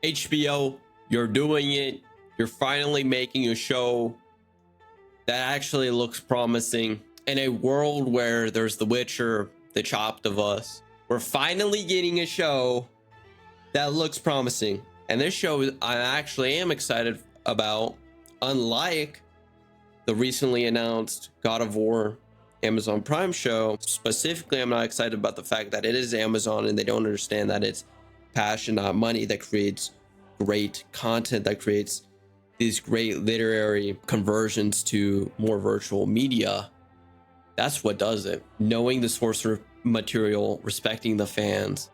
HBO, you're doing it. You're finally making a show that actually looks promising. In a world where there's The Witcher, The Chopped of Us, we're finally getting a show that looks promising. And this show I actually am excited about, unlike the recently announced God of War Amazon Prime show. Specifically, I'm not excited about the fact that it is Amazon and they don't understand that it's passion, not money, that creates great content, that creates these great literary conversions to more virtual media. That's what does it. Knowing the source material, respecting the fans,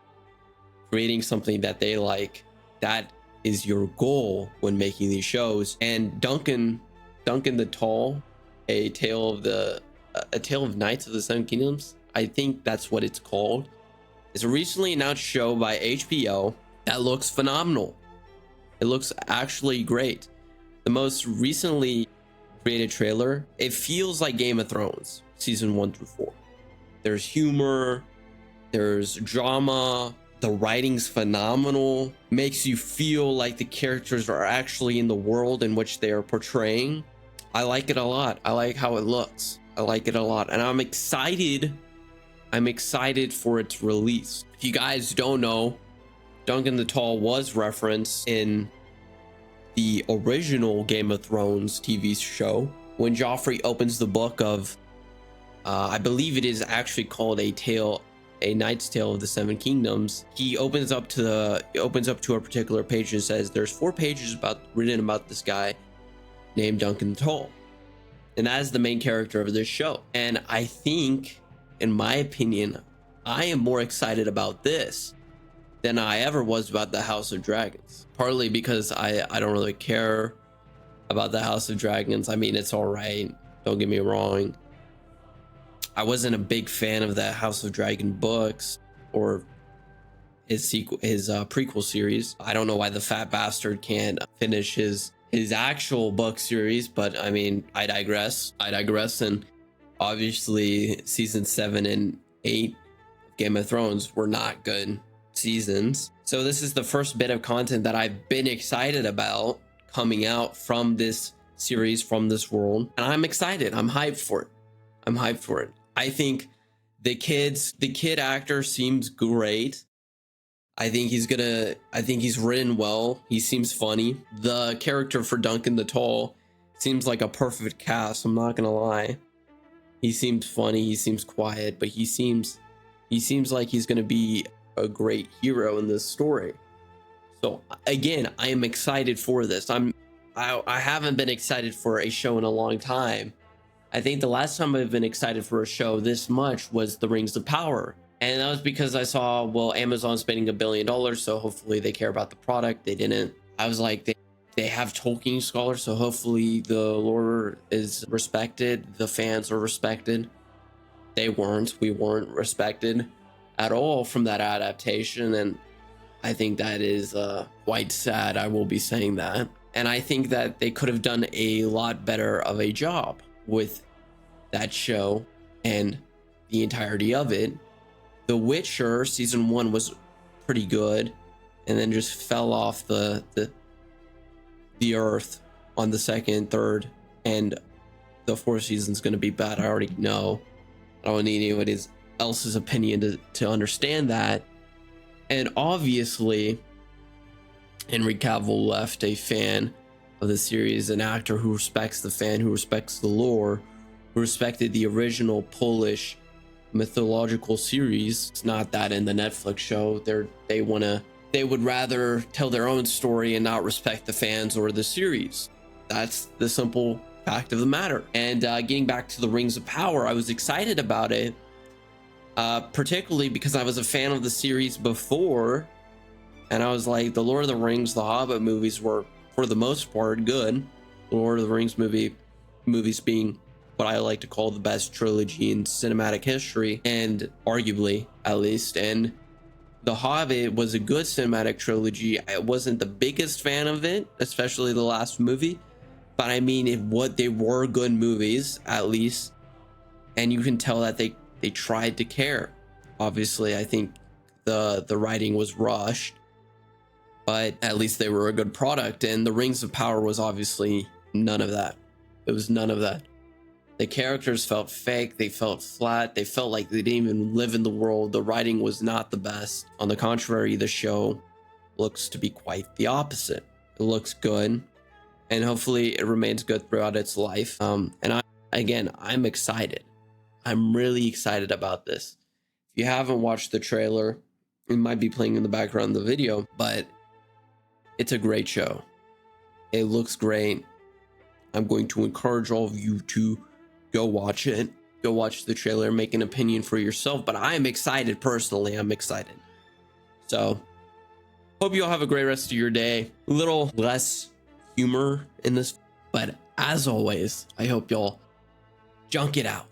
creating something that they like, that is your goal when making these shows. And Duncan the Tall, a tale of Knights of the Seven Kingdoms, I think that's what it's called, is a recently announced show by HBO that looks phenomenal. It looks actually great. The most recently created trailer, it feels like Game of Thrones season 1 through 4. There's humor, there's drama, the writing's phenomenal, makes you feel like the characters are actually in the world in which they are portraying. I like it a lot. I like how it looks. I like it a lot, and I'm excited for its release. If you guys don't know, Duncan the Tall was referenced in the original Game of Thrones TV show when Joffrey opens the book of I believe it is actually called a Knight's Tale of the Seven Kingdoms. He opens up to a particular page and says there's 4 pages written about this guy named Duncan the Tall, and that is the main character of this show. And I think, in my opinion, I am more excited about this than I ever was about the House of Dragons. Partly because I don't really care about the House of Dragons. I mean, it's all right, don't get me wrong. I wasn't a big fan of the House of Dragon books or his prequel series. I don't know why the fat bastard can't finish his actual book series, but I mean, I digress. And obviously season 7 and 8 of Game of Thrones were not good seasons. So this is the first bit of content that I've been excited about coming out from this series, from this world, and I'm excited. I'm hyped for it. I think the kid actor seems great. I think he's written well. He seems funny. The character for Duncan the Tall seems like a perfect cast, I'm not gonna lie. He seems funny, he seems quiet, but he seems like he's gonna be a great hero in this story. So again, I am excited for this. I haven't been excited for a show in a long time. I think the last time I've been excited for a show this much was The Rings of Power. And that was because I saw, well, Amazon spending $1 billion, so hopefully they care about the product. They didn't. I was like, they have Tolkien scholars, so hopefully the lore is respected. The fans are respected. We weren't respected at all from that adaptation. And I think that is quite sad. I will be saying that. And I think that they could have done a lot better of a job with that show and the entirety of it. The Witcher season 1 was pretty good, and then just fell off the earth on the 2nd, 3rd, and the 4th season is going to be bad. I already know. I don't need anybody else's opinion to understand that. And obviously, Henry Cavill left a fan of the series, an actor who respects the fan, who respects the lore, who respected the original Polish mythological series. It's not that in the Netflix show. They would rather tell their own story and not respect the fans or the series. That's the simple fact of the matter. And getting back to The Rings of Power, I was excited about it, particularly because I was a fan of the series before, and I was like, the Lord of the Rings, the Hobbit movies were, for the most part, good. The Lord of the Rings movies being what I like to call the best trilogy in cinematic history, and arguably, at least. And The Hobbit was a good cinematic trilogy. I wasn't the biggest fan of it, especially the last movie, but I mean, they were good movies, at least. And you can tell that they tried to care. Obviously, I think the writing was rushed, but at least they were a good product. And the Rings of Power was obviously none of that. It was none of that. The characters felt fake. They felt flat. They felt like they didn't even live in the world. The writing was not the best. On the contrary, the show looks to be quite the opposite. It looks good, and hopefully it remains good throughout its life. I'm excited. I'm really excited about this. If you haven't watched the trailer, it might be playing in the background of the video, but it's a great show. It looks great. I'm going to encourage all of you to go watch it. Go watch the trailer, make an opinion for yourself. But I am excited personally. I'm excited. So, hope you all have a great rest of your day. A little less humor in this, but as always, I hope y'all junk it out.